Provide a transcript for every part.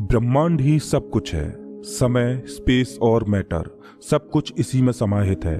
ब्रह्मांड ही सब कुछ है। समय, स्पेस और मैटर सब कुछ इसी में समाहित है।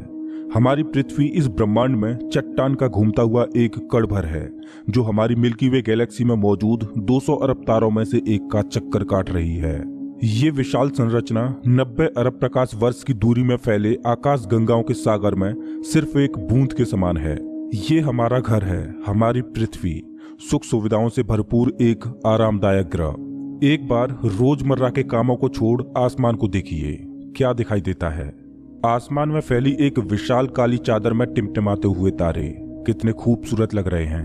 हमारी पृथ्वी इस ब्रह्मांड में चट्टान का घूमता हुआ एक कण भर है जो हमारी मिल्की वे गैलेक्सी में मौजूद 200 अरब तारों में से एक का चक्कर काट रही है। ये विशाल संरचना 90 अरब प्रकाश वर्ष की दूरी में फैले आकाश गंगाओं के सागर में सिर्फ एक बूंद के समान है। ये हमारा घर है, हमारी पृथ्वी, सुख सुविधाओं से भरपूर एक आरामदायक ग्रह। एक बार रोजमर्रा के कामों को छोड़ आसमान को देखिए, क्या दिखाई देता है। आसमान में फैली एक विशाल काली चादर में टिमटिमाते हुए तारे कितने खूबसूरत लग रहे हैं।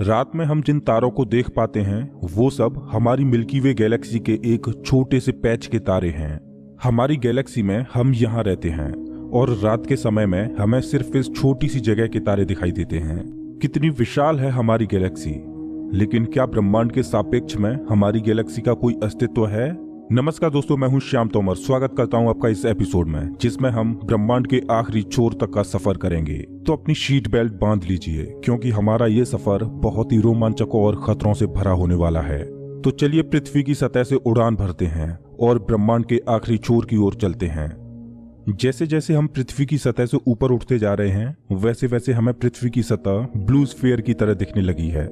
रात में हम जिन तारों को देख पाते हैं वो सब हमारी मिल्की वे गैलेक्सी के एक छोटे से पैच के तारे हैं। हमारी गैलेक्सी में हम यहाँ रहते हैं और रात के समय में हमें सिर्फ इस छोटी सी जगह के तारे दिखाई देते हैं। कितनी विशाल है हमारी गैलेक्सी, लेकिन क्या ब्रह्मांड के सापेक्ष में हमारी गैलेक्सी का कोई अस्तित्व है? नमस्कार दोस्तों, मैं हूं श्याम तोमर। स्वागत करता हूं आपका इस एपिसोड में जिसमें हम ब्रह्मांड के आखिरी छोर तक का सफर करेंगे। तो अपनी सीट बेल्ट बांध लीजिए क्योंकि हमारा ये सफर बहुत ही रोमांचक और खतरों से भरा होने वाला है। तो चलिए पृथ्वी की सतह से उड़ान भरते हैं और ब्रह्मांड के आखिरी छोर की ओर चलते हैं। जैसे जैसे हम पृथ्वी की सतह से ऊपर उठते जा रहे हैं वैसे वैसे हमें पृथ्वी की सतह ब्लू स्फीयर की तरह दिखने लगी है।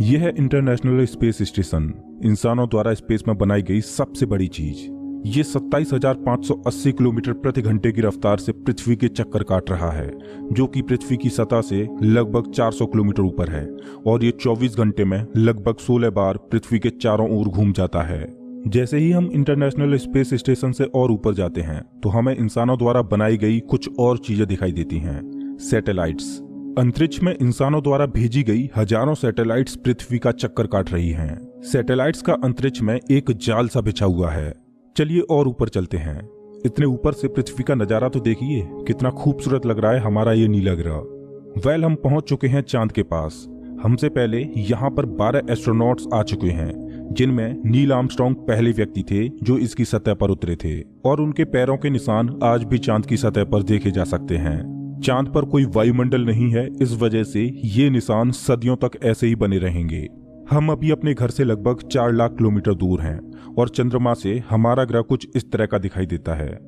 यह है इंटरनेशनल स्पेस स्टेशन, इंसानों द्वारा स्पेस में बनाई गई सबसे बड़ी चीज। ये 27,580 किलोमीटर प्रति घंटे की रफ्तार से पृथ्वी के चक्कर काट रहा है, जो कि पृथ्वी की सतह से लगभग 400 किलोमीटर ऊपर है। और ये 24 घंटे में लगभग 16 बार पृथ्वी के चारों ओर घूम जाता है। जैसे ही हम इंटरनेशनल स्पेस स्टेशन से और ऊपर जाते हैं तो हमें इंसानों द्वारा बनाई गई कुछ और चीजें दिखाई देती हैं। सैटेलाइट्स। अंतरिक्ष में इंसानों द्वारा भेजी गई हजारों सैटेलाइट्स पृथ्वी का चक्कर काट रही हैं। सैटेलाइट्स का अंतरिक्ष में एक जाल सा बिछा हुआ है। चलिए और ऊपर चलते हैं। इतने ऊपर से पृथ्वी का नजारा तो देखिए, कितना खूबसूरत लग रहा है हमारा ये नीला ग्रह। हम पहुंच चुके हैं चांद के पास। हमसे पहले यहाँ पर 12 एस्ट्रोनॉट्स आ चुके हैं, जिनमें नील आर्मस्ट्रांग पहले व्यक्ति थे जो इसकी सतह पर उतरे थे, और उनके पैरों के निशान आज भी चांद की सतह पर देखे जा सकते हैं। चांद पर कोई वायुमंडल नहीं है, इस वजह से ये निशान सदियों तक ऐसे ही बने रहेंगे। हम अभी अपने घर से लगभग 4 लाख किलोमीटर दूर हैं और चंद्रमा से हमारा ग्रह कुछ इस तरह का दिखाई देता है।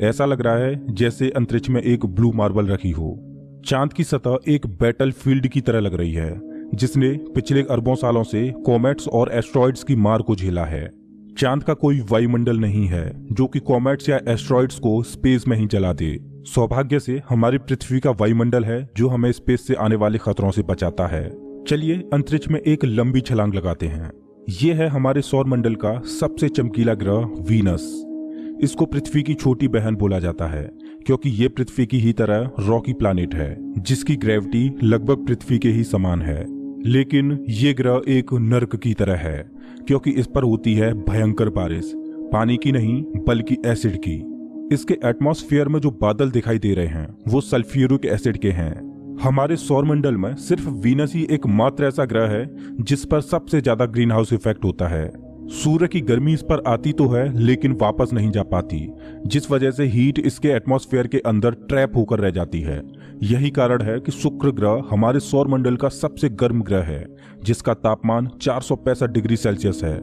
ऐसा लग रहा है जैसे अंतरिक्ष में एक ब्लू मार्बल रखी हो। चांद की सतह एक बैटल फील्ड की तरह लग रही है जिसने पिछले अरबों सालों से कॉमेट्स और एस्ट्रॉइड्स की मार को झेला है। चांद का कोई वायुमंडल नहीं है जो कि कॉमेट्स या एस्ट्रॉइड्स को स्पेस में ही जला दे। सौभाग्य से हमारी पृथ्वी का वायुमंडल है जो हमें स्पेस से आने वाले खतरों से बचाता है। चलिए अंतरिक्ष में एक लंबी छलांग लगाते हैं। ये है हमारे सौर मंडल का सबसे चमकीला ग्रह वीनस। इसको पृथ्वी की छोटी बहन बोला जाता है क्योंकि ये पृथ्वी की ही तरह रॉकी प्लैनेट है जिसकी ग्रेविटी लगभग पृथ्वी के ही समान है। लेकिन ये ग्रह एक नर्क की तरह है क्योंकि इस पर होती है भयंकर बारिश, पानी की नहीं बल्कि एसिड की। इसके एटमॉस्फेयर में जो बादल दिखाई दे रहे हैं वो सल्फ्यूरिक एसिड के हैं। हमारे सौरमंडल में सिर्फ वीनस ही एकमात्र ऐसा ग्रह है जिस पर सबसे ज्यादा ग्रीन हाउस इफेक्ट होता है। सूर्य की गर्मी इस पर आती तो है लेकिन वापस नहीं जा पाती, जिस वजह से हीट इसके एटमॉस्फेयर के अंदर ट्रैप होकर रह जाती है। यही कारण है कि शुक्र ग्रह हमारे सौरमंडल का सबसे गर्म ग्रह है जिसका तापमान 465 डिग्री सेल्सियस है।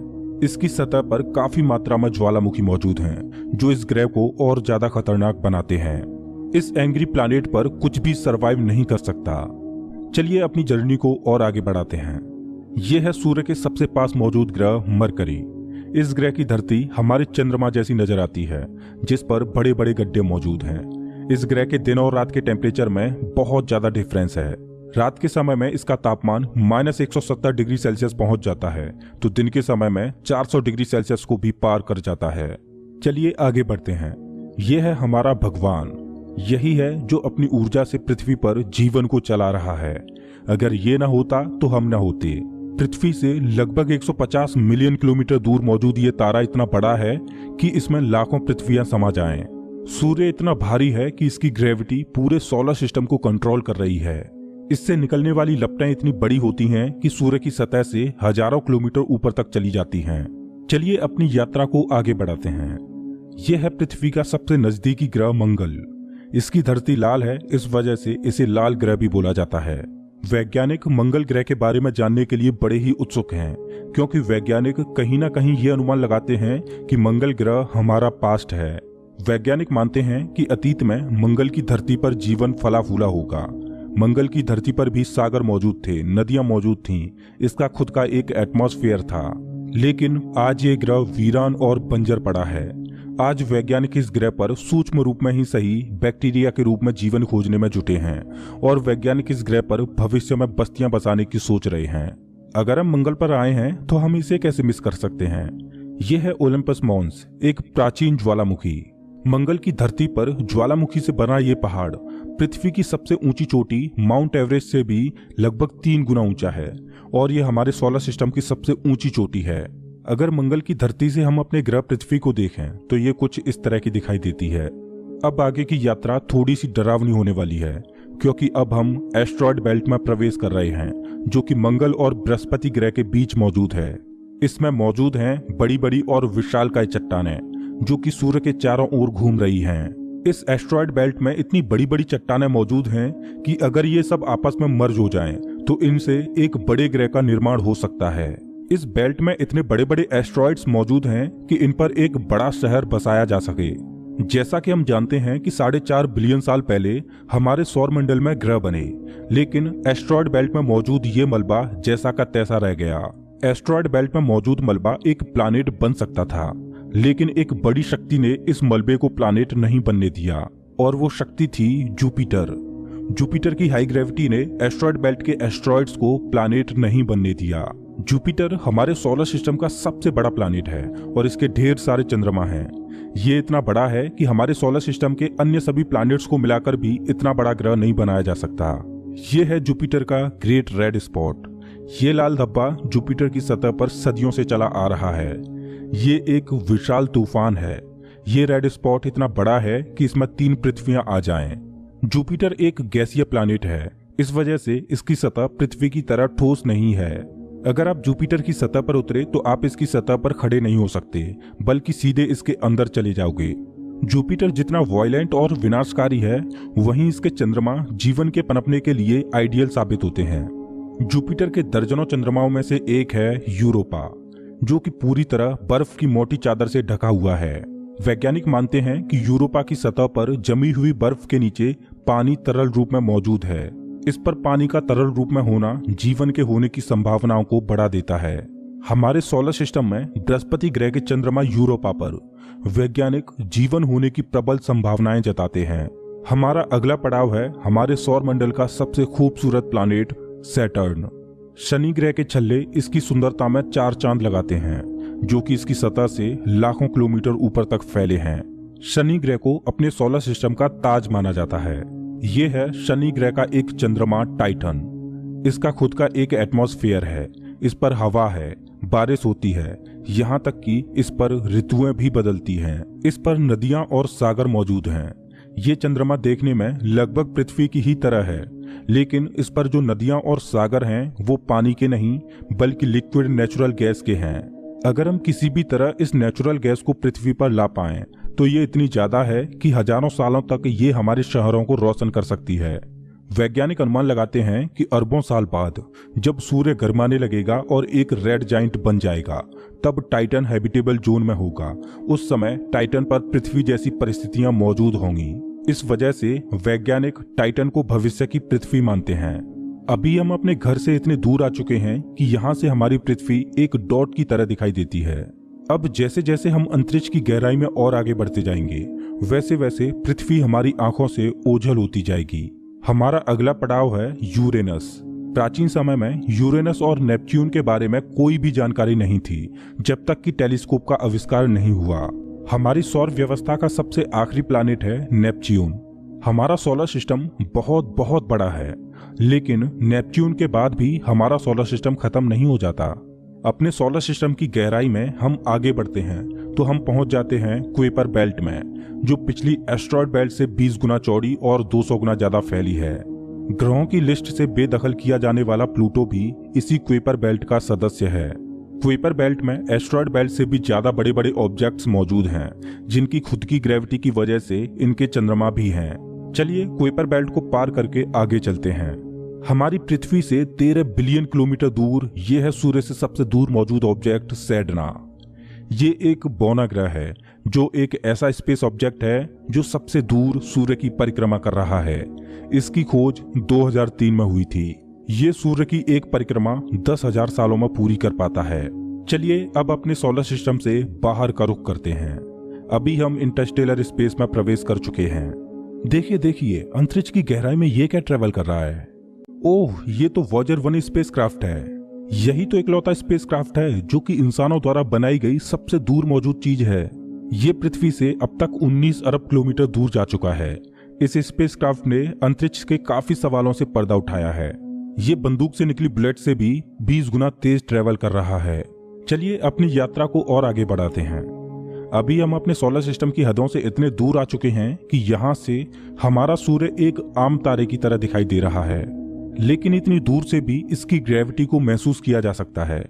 इसकी सतह पर काफी मात्रा में ज्वालामुखी मौजूद हैं जो इस ग्रह को और ज्यादा खतरनाक बनाते हैं। इस एंग्री प्लैनेट पर कुछ भी सरवाइव नहीं कर सकता। चलिए अपनी जर्नी को और आगे बढ़ाते हैं। यह है सूर्य के सबसे पास मौजूद ग्रह मरकरी। इस ग्रह की धरती हमारे चंद्रमा जैसी नजर आती है जिस पर बड़े बड़े गड्ढे मौजूद हैं। इस ग्रह के दिन और रात के टेम्परेचर में बहुत ज्यादा डिफरेंस है। रात के समय में इसका तापमान -170 डिग्री सेल्सियस पहुंच जाता है तो दिन के समय में 400 डिग्री सेल्सियस को भी पार कर जाता है। चलिए आगे बढ़ते हैं। यह है हमारा भगवान। यही है जो अपनी ऊर्जा से पृथ्वी पर जीवन को चला रहा है। अगर ये ना होता तो हम ना होते। पृथ्वी से लगभग 150 मिलियन किलोमीटर दूर मौजूद ये तारा इतना बड़ा है कि इसमें लाखों पृथ्वियां समा जाएं। सूर्य इतना भारी है कि इसकी ग्रेविटी पूरे सोलर सिस्टम को कंट्रोल कर रही है। इससे निकलने वाली लपटें इतनी बड़ी होती हैं कि सूर्य की सतह से हजारों किलोमीटर ऊपर तक चली जाती हैं। चलिए अपनी यात्रा को आगे बढ़ाते हैं। यह है पृथ्वी का सबसे नजदीकी ग्रह मंगल। इसकी धरती लाल है, इस वजह से इसे लाल ग्रह भी बोला जाता है। वैज्ञानिक मंगल ग्रह के बारे में जानने के लिए बड़े ही उत्सुक हैं क्योंकि वैज्ञानिक कहीं ना कहीं ये अनुमान लगाते हैं कि मंगल ग्रह हमारा पास्ट है। वैज्ञानिक मानते हैं कि अतीत में मंगल की धरती पर जीवन फला फूला होगा। मंगल की धरती पर भी सागर मौजूद थे, नदियां मौजूद थीं, इसका खुद का एक एटमॉस्फेयर था। लेकिन आज ये ग्रह वीरान और बंजर पड़ा है। आज वैज्ञानिक इस ग्रह पर सूक्ष्म रूप में ही सही बैक्टीरिया के रूप में जीवन खोजने में जुटे हैं और वैज्ञानिक इस ग्रह पर भविष्य में बस्तियां बसाने की सोच रहे हैं। अगर हम मंगल पर आए हैं तो हम इसे कैसे मिस कर सकते हैं। यह है ओलंपस मॉन्स, एक प्राचीन ज्वालामुखी। मंगल की धरती पर ज्वालामुखी से बना ये पहाड़ पृथ्वी की सबसे ऊंची चोटी माउंट एवरेस्ट से भी लगभग 3 गुना ऊंचा है और यह हमारे सोलर सिस्टम की सबसे ऊंची चोटी है। अगर मंगल की धरती से हम अपने ग्रह पृथ्वी को देखें तो ये कुछ इस तरह की दिखाई देती है। अब आगे की यात्रा थोड़ी सी डरावनी होने वाली है, क्योंकि अब हम एस्ट्रॉयड बेल्ट में प्रवेश कर रहे हैं, जो कि मंगल और बृहस्पति ग्रह के बीच मौजूद है। इसमें मौजूद हैं बड़ी बड़ी और विशालकाय चट्टानें, जो कि सूर्य के चारों ओर घूम रही हैं। इस एस्ट्रॉयड बेल्ट में इतनी बड़ी बड़ी चट्टानें मौजूद हैं कि अगर ये सब आपस में मर्ज हो जाएं, तो इनसे एक बड़े ग्रह का निर्माण हो सकता है। इस बेल्ट में इतने बड़े बड़े एस्ट्रॉयड्स मौजूद हैं कि इन पर एक बड़ा शहर बसाया जा सके। जैसा कि हम जानते हैं कि 4.5 बिलियन साल पहले हमारे सौरमंडल में ग्रह बने, लेकिन एस्ट्रॉयड बेल्ट में मौजूद ये मलबा जैसा का तैसा रह गया। एस्ट्रॉयड बेल्ट में मौजूद मलबा एक प्लैनेट बन सकता था, लेकिन एक बड़ी शक्ति ने इस मलबे को प्लैनेट नहीं बनने दिया, और वो शक्ति थी जुपिटर। जुपिटर की हाई ग्रेविटी ने एस्ट्रॉयड बेल्ट के एस्ट्रॉयड्स को प्लैनेट नहीं बनने दिया। जुपिटर हमारे सोलर सिस्टम का सबसे बड़ा प्लैनेट है और इसके ढेर सारे चंद्रमा हैं। ये इतना बड़ा है कि हमारे सोलर सिस्टम के अन्य सभी प्लैनेट्स को मिलाकर भी इतना बड़ा ग्रह नहीं बनाया जा सकता। ये है जुपिटर का ग्रेट रेड स्पॉट। ये लाल धब्बा जुपिटर की सतह पर सदियों से चला आ रहा है। ये एक विशाल तूफान है। ये रेड स्पॉट इतना बड़ा है कि इसमें 3 पृथ्वियां आ जाएं। जुपिटर एक गैसीय प्लैनेट है, इस वजह से इसकी सतह पृथ्वी की तरह ठोस नहीं है। अगर आप जुपिटर की सतह पर उतरे तो आप इसकी सतह पर खड़े नहीं हो सकते, बल्कि सीधे इसके अंदर चले जाओगे। जुपिटर जितना वायलेंट और विनाशकारी है, वहीं इसके चंद्रमा जीवन के पनपने के लिए आइडियल साबित होते हैं। जुपिटर के दर्जनों चंद्रमाओं में से एक है यूरोपा, जो कि पूरी तरह बर्फ की मोटी चादर से ढका हुआ है। वैज्ञानिक मानते हैं कि यूरोपा की सतह पर जमी हुई बर्फ के नीचे पानी तरल रूप में मौजूद है। इस पर पानी का तरल रूप में होना जीवन के होने की संभावनाओं को बढ़ा देता है। हमारे सोलर सिस्टम में बृहस्पति ग्रह के चंद्रमा यूरोपा पर वैज्ञानिक जीवन होने की प्रबल संभावनाएं जताते हैं। हमारा अगला पड़ाव है हमारे सौर मंडल का सबसे खूबसूरत प्लैनेट सैटर्न। शनि ग्रह के छल्ले इसकी सुंदरता में 4 चांद लगाते हैं, जो कि इसकी सतह से लाखों किलोमीटर ऊपर तक फैले हैं। शनि ग्रह को अपने सोलर सिस्टम का ताज माना जाता है। ये है शनि ग्रह का एक चंद्रमा टाइटन। इसका खुद का एक एटमॉस्फेयर है, इस पर हवा है, बारिश होती है, यहाँ तक कि इस पर ऋतुएं भी बदलती हैं। इस पर नदियां और सागर मौजूद हैं। ये चंद्रमा देखने में लगभग पृथ्वी की ही तरह है, लेकिन इस पर जो नदियां और सागर हैं वो पानी के नहीं बल्कि लिक्विड नेचुरल गैस के हैं। अगर हम किसी भी तरह इस नेचुरल गैस को पृथ्वी पर ला पाएं तो ये इतनी ज्यादा है कि हजारों सालों तक ये हमारे शहरों को रोशन कर सकती है। वैज्ञानिक अनुमान लगाते हैं कि अरबों साल बाद जब सूर्य गर्माने लगेगा और एक रेड जाइंट बन जाएगा, तब टाइटन हैबिटेबल जोन में होगा। उस समय टाइटन पर पृथ्वी जैसी परिस्थितियां मौजूद होंगी। इस वजह से वैज्ञानिक टाइटन को भविष्य की पृथ्वी मानते हैं। अभी हम अपने घर से इतने दूर आ चुके हैं कि यहाँ से हमारी पृथ्वी एक डॉट की तरह दिखाई देती है। अब जैसे जैसे हम अंतरिक्ष की गहराई में और आगे बढ़ते जाएंगे, वैसे वैसे पृथ्वी हमारी आंखों से ओझल होती जाएगी। हमारा अगला पड़ाव है यूरेनस। प्राचीन समय में यूरेनस और नेपच्यून के बारे में कोई भी जानकारी नहीं थी, जब तक कि टेलीस्कोप का आविष्कार नहीं हुआ। हमारी सौर व्यवस्था का सबसे आखिरी प्लैनेट है नेपच्यून। हमारा सोलर सिस्टम बहुत बहुत बड़ा है, लेकिन नेपच्यून के बाद भी हमारा सोलर सिस्टम खत्म नहीं हो जाता। अपने सोलर सिस्टम की गहराई में हम आगे बढ़ते हैं तो हम पहुंच जाते हैं कुइपर बेल्ट में, जो पिछली एस्ट्रॉयड बेल्ट से 20 गुना चौड़ी और 200 गुना ज्यादा फैली है। ग्रहों की लिस्ट से बेदखल किया जाने वाला प्लूटो भी इसी कुइपर बेल्ट का सदस्य है। कुइपर बेल्ट में एस्ट्रॉयड बेल्ट से भी ज्यादा बड़े बड़े ऑब्जेक्ट्स मौजूद हैं, जिनकी खुद की ग्रेविटी की वजह से इनके चंद्रमा भी हैं। चलिए कुइपर बेल्ट को पार करके आगे चलते हैं। हमारी पृथ्वी से 13 बिलियन किलोमीटर दूर ये है सूर्य से सबसे दूर मौजूद ऑब्जेक्ट सेडना। ये एक बौना ग्रह है जो एक ऐसा स्पेस ऑब्जेक्ट है जो सबसे दूर सूर्य की परिक्रमा कर रहा है। इसकी खोज 2003 में हुई थी। ये सूर्य की एक परिक्रमा 10,000 सालों में पूरी कर पाता है। चलिए अब अपने सोलर सिस्टम से बाहर का रुख करते हैं। अभी हम इंटरस्टेलर स्पेस में प्रवेश कर चुके हैं। देखिए देखिए, अंतरिक्ष की गहराई में ये क्या ट्रेवल कर रहा है। ओह, ये तो वॉयेजर 1 स्पेसक्राफ्ट है। यही तो इकलौता स्पेसक्राफ्ट है जो कि इंसानों द्वारा बनाई गई सबसे दूर मौजूद चीज है। ये पृथ्वी से अब तक 19 अरब किलोमीटर दूर जा चुका है। इस स्पेसक्राफ्ट ने अंतरिक्ष के काफी सवालों से पर्दा उठाया है। ये बंदूक से निकली बुलेट से भी 20 गुना तेज ट्रेवल कर रहा है। चलिए अपनी यात्रा को और आगे बढ़ाते हैं। अभी हम अपने सोलर सिस्टम की हदों से इतने दूर आ चुके हैं कि यहाँ से हमारा सूर्य एक आम तारे की तरह दिखाई दे रहा है, लेकिन इतनी दूर से भी इसकी ग्रेविटी को महसूस किया जा सकता है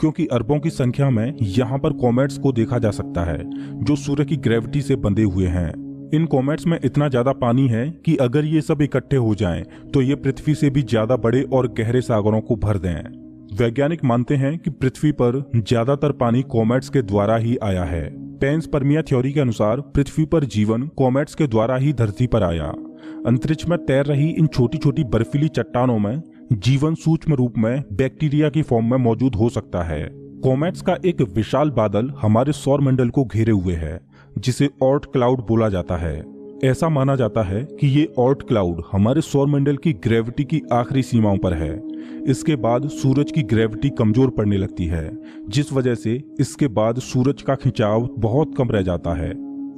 क्योंकि अरबों की संख्या में यहाँ पर कॉमेट्स को देखा जा सकता है जो सूर्य की ग्रेविटी से बंधे हुए हैं। इन कॉमेट्स में इतना ज्यादा पानी है कि अगर ये सब इकट्ठे हो जाएं तो ये पृथ्वी से भी ज्यादा बड़े और गहरे सागरों को भर दें। वैज्ञानिक मानते हैं कि पृथ्वी पर ज्यादातर पानी कॉमेट्स के द्वारा ही आया है। पेंसपर्मिया थ्योरी के अनुसार पृथ्वी पर जीवन कॉमेट्स के द्वारा ही धरती पर आया। अंतरिक्ष में तैर रही इन छोटी छोटी बर्फीली चट्टानों में जीवन सूक्ष्म रूप में बैक्टीरिया की फॉर्म में मौजूद हो सकता है। कॉमेट्स का एक विशाल बादल हमारे सौर मंडल को घेरे हुए है जिसे ऑर्ट क्लाउड बोला जाता है। ऐसा माना जाता है कि ये ऑर्ट क्लाउड हमारे सौर मंडल की ग्रेविटी की आखिरी सीमाओं पर है। इसके बाद सूरज की ग्रेविटी कमजोर पड़ने लगती है, जिस वजह से इसके बाद सूरज का खिंचाव बहुत कम रह जाता है।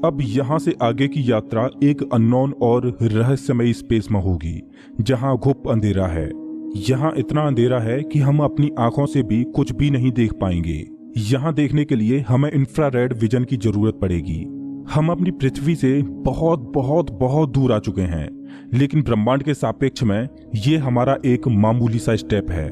अब यहाँ से आगे की यात्रा एक अननोन और रहस्यमयी स्पेस में होगी जहाँ घुप अंधेरा है। यहाँ इतना अंधेरा है कि हम अपनी आंखों से भी कुछ भी नहीं देख पाएंगे। यहाँ देखने के लिए हमें इंफ्रारेड विजन की जरूरत पड़ेगी। हम अपनी पृथ्वी से बहुत बहुत बहुत दूर आ चुके हैं, लेकिन ब्रह्मांड के सापेक्ष में ये हमारा एक मामूली सा स्टेप है।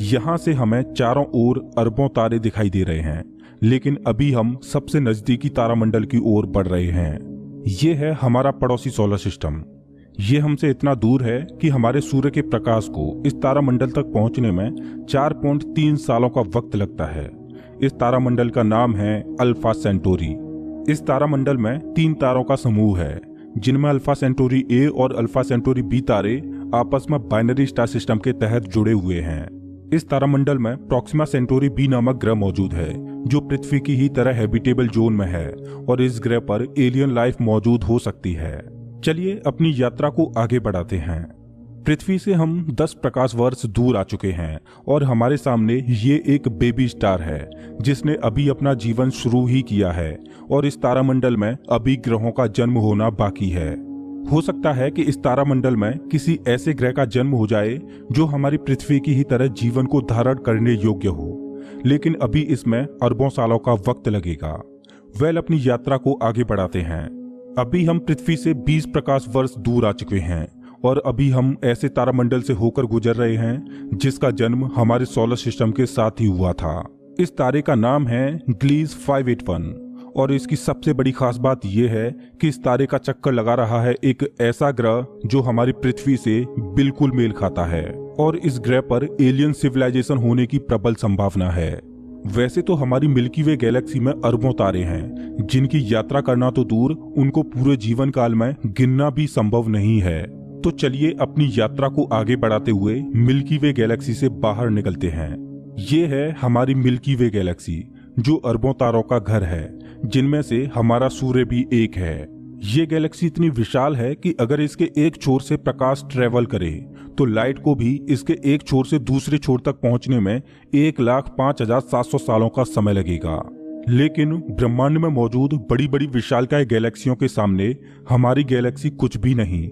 यहाँ से हमें चारों ओर अरबों तारे दिखाई दे रहे हैं, लेकिन अभी हम सबसे नजदीकी तारामंडल की ओर बढ़ रहे हैं। ये है हमारा पड़ोसी सोलर सिस्टम। ये हमसे इतना दूर है कि हमारे सूर्य के प्रकाश को इस तारामंडल तक पहुंचने में 4.3 सालों का वक्त लगता है। इस तारामंडल का नाम है अल्फा सेंटोरी। इस तारामंडल में 3 तारों का समूह है जिनमें अल्फा सेंटोरी ए और अल्फा सेंटोरी बी तारे आपस में बाइनरी स्टार सिस्टम के तहत जुड़े हुए हैं। इस तारामंडल में प्रॉक्सिमा सेंटोरी बी नामक ग्रह मौजूद है जो पृथ्वी की ही तरह हैबिटेबल जोन में है और इस ग्रह पर एलियन लाइफ मौजूद हो सकती है। चलिए अपनी यात्रा को आगे बढ़ाते हैं। पृथ्वी से हम 10 प्रकाश वर्ष दूर आ चुके हैं और हमारे सामने ये एक बेबी स्टार है जिसने अभी अपना जीवन शुरू ही किया है और इस तारामंडल में अभी ग्रहों का जन्म होना बाकी है। हो सकता है कि इस तारामंडल में किसी ऐसे ग्रह का जन्म हो जाए जो हमारी पृथ्वी की ही तरह जीवन को धारण करने योग्य हो, लेकिन अभी इसमें अरबों सालों का वक्त लगेगा। वेल, अपनी यात्रा को आगे बढ़ाते हैं। अभी हम पृथ्वी से 20 प्रकाश वर्ष दूर आ चुके हैं और अभी हम ऐसे तारामंडल से होकर गुजर रहे हैं जिसका जन्म हमारे सोलर सिस्टम के साथ ही हुआ था। इस तारे का नाम है ग्लीज 581 और इसकी सबसे बड़ी खास बात यह है कि इस तारे का चक्कर लगा रहा है एक ऐसा ग्रह जो हमारी पृथ्वी से बिल्कुल मेल खाता है और इस ग्रह पर एलियन सिविलाइजेशन होने की प्रबल संभावना है। वैसे तो हमारी मिल्की वे गैलेक्सी में अरबों तारे हैं जिनकी यात्रा करना तो दूर, उनको पूरे जीवन काल में गिनना भी संभव नहीं है। तो चलिए अपनी यात्रा को आगे बढ़ाते हुए मिल्की वे गैलेक्सी से बाहर निकलते हैं। ये है हमारी मिल्की वे गैलेक्सी जो अरबों तारों का घर है, जिनमें से हमारा सूर्य भी एक है। ये गैलेक्सी इतनी विशाल है कि अगर इसके एक छोर से प्रकाश ट्रेवल करे तो लाइट को भी इसके एक छोर से दूसरे छोर तक पहुंचने में 1,05,700 सालों का समय लगेगा। लेकिन ब्रह्मांड में मौजूद बड़ी बड़ी विशालकाय गैलेक्सियों के सामने हमारी गैलेक्सी कुछ भी नहीं।